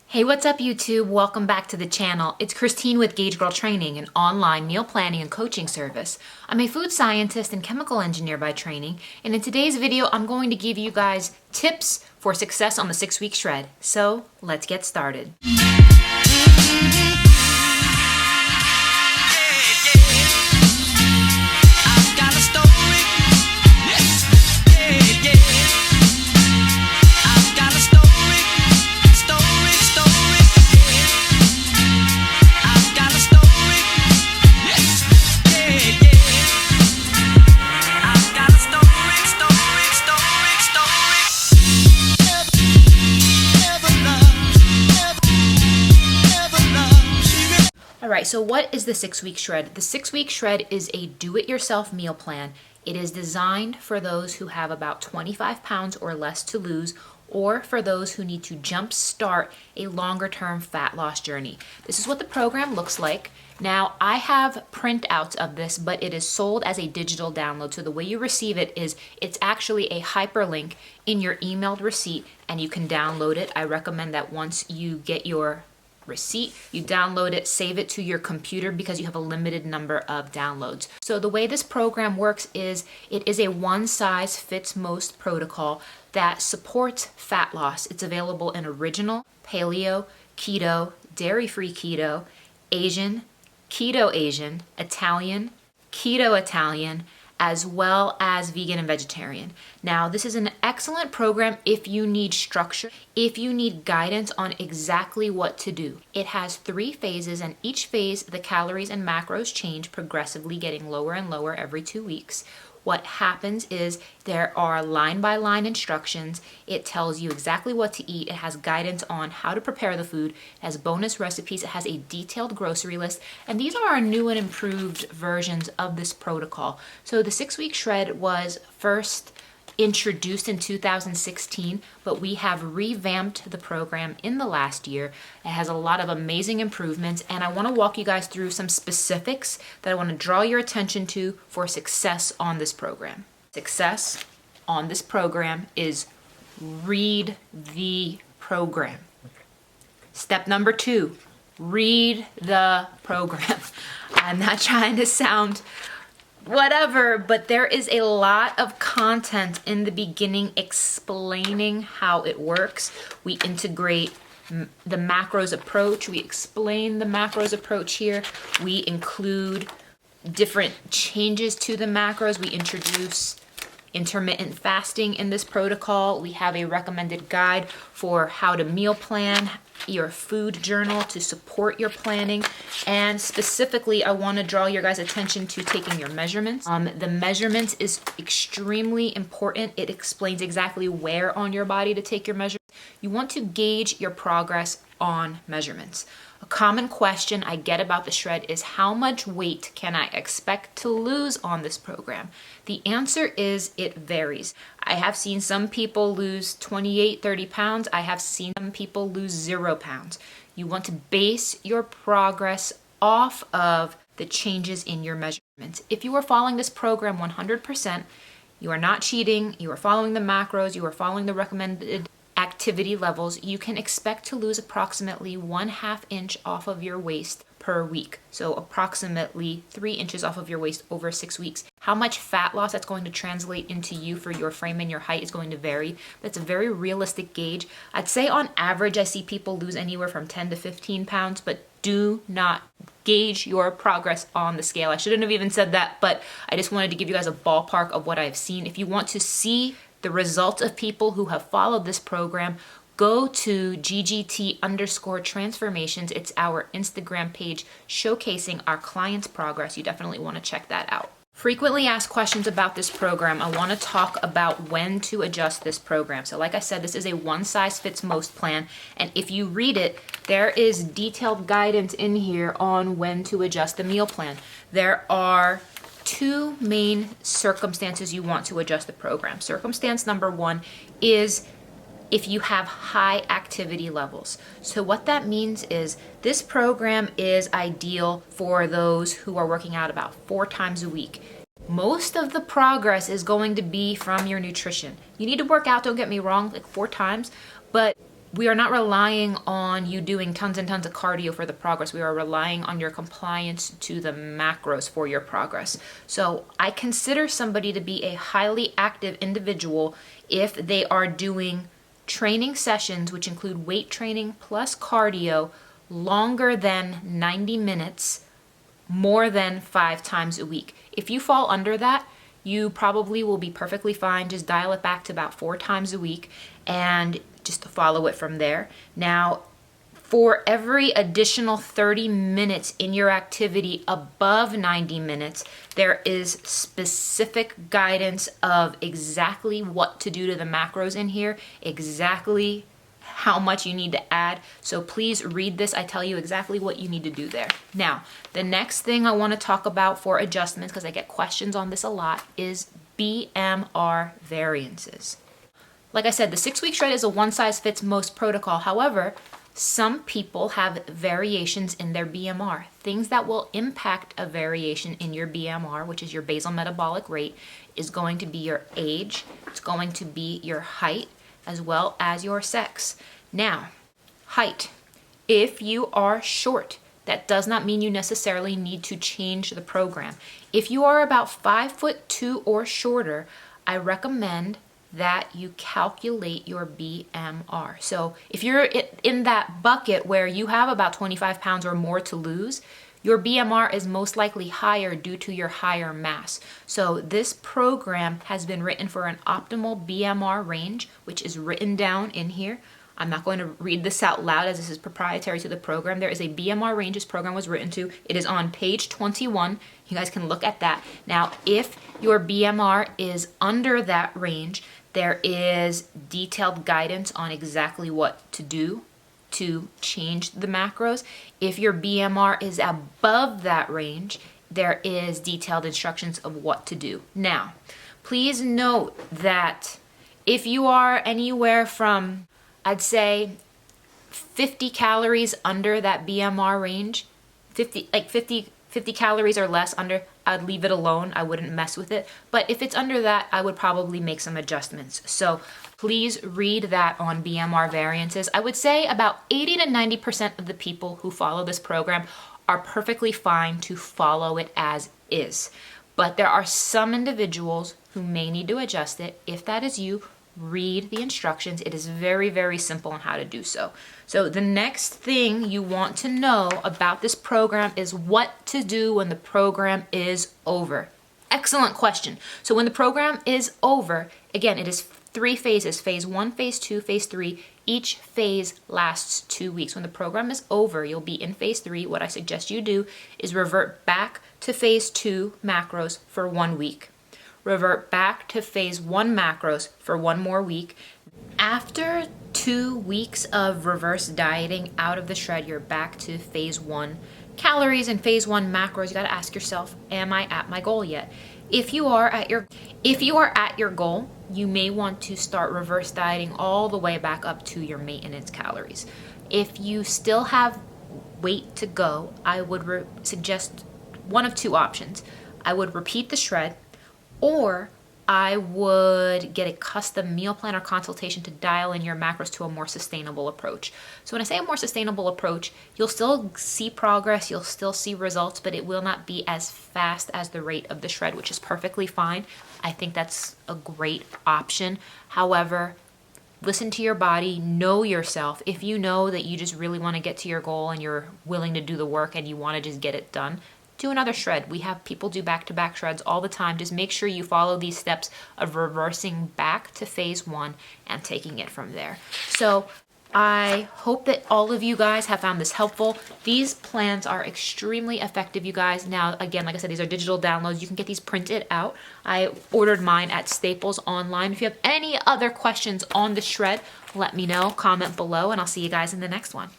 Hey, what's up YouTube? Welcome back to the channel. It's Christine with gaugegirltraining, an online meal planning and coaching service. I'm a food scientist and chemical engineer by training, and in today's video, I'm going to give you guys tips for success on the 6-week shred. So let's get started. Alright, so what is the 6-week shred? The 6-week shred is a do-it-yourself meal plan. It is designed for those who have about 25 pounds or less to lose, or for those who need to jumpstart a longer-term fat loss journey. This is what the program looks like. Now, I have printouts of this, but it is sold as a digital download. So the way you receive it is it's actually a hyperlink in your emailed receipt, and you can download it. I recommend that once you get your receipt, you download it, save it to your computer because you have a limited number of downloads. So the way this program works is it is a one-size-fits-most protocol that supports fat loss. It's available in original, paleo, keto, dairy-free keto, Asian, keto Asian, Italian, keto Italian, as well as vegan and vegetarian. Now, this is an excellent program if you need structure, if you need guidance on exactly what to do. It has 3 phases, and each phase, the calories and macros change progressively, getting lower and lower every 2 weeks. What happens is there are line-by-line instructions. It tells you exactly what to eat. It has guidance on how to prepare the food. It has bonus recipes. It has a detailed grocery list. And these are our new and improved versions of this protocol. So the 6-week shred was first introduced in 2016, but we have revamped the program in the last year. It has a lot of amazing improvements, and I want to walk you guys through some specifics that I want to draw your attention to for success on this program. Success on this program is read the program. Step number 2, read the program. I'm not trying to sound whatever, but there is a lot of content in the beginning explaining how it works. We integrate the macros approach. We explain the macros approach here. We include different changes to the macros. We introduce intermittent fasting in this protocol. We have a recommended guide for how to meal plan, your food journal to support your planning, and specifically I want to draw your guys' attention to taking your measurements. The measurements is extremely important. It explains exactly where on your body to take your measurements. You want to gauge your progress on measurements. A common question I get about the shred is how much weight can I expect to lose on this program? The answer is it varies. I have seen some people lose 28, 30 pounds. I have seen some people lose 0 pounds. You want to base your progress off of the changes in your measurements. If you are following this program 100%, you are not cheating, you are following the macros, you are following the recommended activity levels, you can expect to lose approximately 1/2 inch off of your waist per week. So approximately 3 inches off of your waist over 6 weeks. How much fat loss that's going to translate into you for your frame and your height is going to vary. That's a very realistic gauge. I'd say on average I see people lose anywhere from 10 to 15 pounds, but do not gauge your progress on the scale. I shouldn't have even said that, but I just wanted to give you guys a ballpark of what I've seen. If you want to see the results of people who have followed this program, go to GGT_transformations. It's our Instagram page showcasing our clients' progress. You definitely want to check that out. Frequently asked questions about this program. I want to talk about when to adjust this program. So like I said, this is a one-size-fits-most plan, and if you read it, there is detailed guidance in here on when to adjust the meal plan. There are 2 main circumstances you want to adjust the program. Circumstance number 1 is if you have high activity levels. So what that means is this program is ideal for those who are working out about 4 times a week. Most of the progress is going to be from your nutrition. You need to work out, don't get me wrong, like 4 times, but we are not relying on you doing tons and tons of cardio for the progress. We are relying on your compliance to the macros for your progress. So I consider somebody to be a highly active individual if they are doing training sessions, which include weight training plus cardio, longer than 90 minutes, more than 5 times a week. If you fall under that, you probably will be perfectly fine. Just dial it back to about 4 times a week and just to follow it from there. Now, for every additional 30 minutes in your activity above 90 minutes, there is specific guidance of exactly what to do to the macros in here, exactly how much you need to add. So please read this. I tell you exactly what you need to do there. Now, the next thing I want to talk about for adjustments, because I get questions on this a lot, is BMR variances. Like I said, the 6-week shred is a one-size-fits-most protocol. However, some people have variations in their BMR. Things that will impact a variation in your BMR, which is your basal metabolic rate, is going to be your age, it's going to be your height, as well as your sex. Now, height. If you are short, that does not mean you necessarily need to change the program. If you are about 5'2" or shorter, I recommend that you calculate your BMR. So if you're in that bucket where you have about 25 pounds or more to lose, your BMR is most likely higher due to your higher mass. So this program has been written for an optimal BMR range, which is written down in here. I'm not going to read this out loud as this is proprietary to the program. There is a BMR range this program was written to. It is on page 21. You guys can look at that. Now, if your BMR is under that range, there is detailed guidance on exactly what to do to change the macros. If your BMR is above that range, there is detailed instructions of what to do. Now, please note that if you are anywhere from, I'd say, 50 calories under that BMR range, 50 calories or less under, I'd leave it alone. I wouldn't mess with it. But if it's under that, I would probably make some adjustments. So please read that on BMR variances. I would say about 80 to 90% of the people who follow this program are perfectly fine to follow it as is. But there are some individuals who may need to adjust it. If that is you, read the instructions. It is very, very simple on how to do so. So the next thing you want to know about this program is what to do when the program is over. Excellent question. So when the program is over, again, it is 3 phases, phase 1, phase 2, phase 3. Each phase lasts 2 weeks. When the program is over, you'll be in phase 3. What I suggest you do is revert back to phase 2 macros for 1 week. Revert back to phase 1 macros for 1 more week. After 2 weeks of reverse dieting out of the shred, you're back to phase 1 calories and phase 1 macros. You got to ask yourself, am I at my goal yet? If you are at your goal, you may want to start reverse dieting all the way back up to your maintenance calories. If you still have weight to go, I would suggest one of 2 options. I would repeat the shred, or I would get a custom meal plan or consultation to dial in your macros to a more sustainable approach. So when I say a more sustainable approach, you'll still see progress, you'll still see results, but it will not be as fast as the rate of the shred, which is perfectly fine. I think that's a great option. However, listen to your body, know yourself. If you know that you just really want to get to your goal and you're willing to do the work and you want to just get it done, do another shred. We have people do back-to-back shreds all the time. Just make sure you follow these steps of reversing back to phase 1 and taking it from there. So I hope that all of you guys have found this helpful. These plans are extremely effective, you guys. Now, again, like I said, these are digital downloads. You can get these printed out. I ordered mine at Staples online. If you have any other questions on the shred, let me know. Comment below, and I'll see you guys in the next one.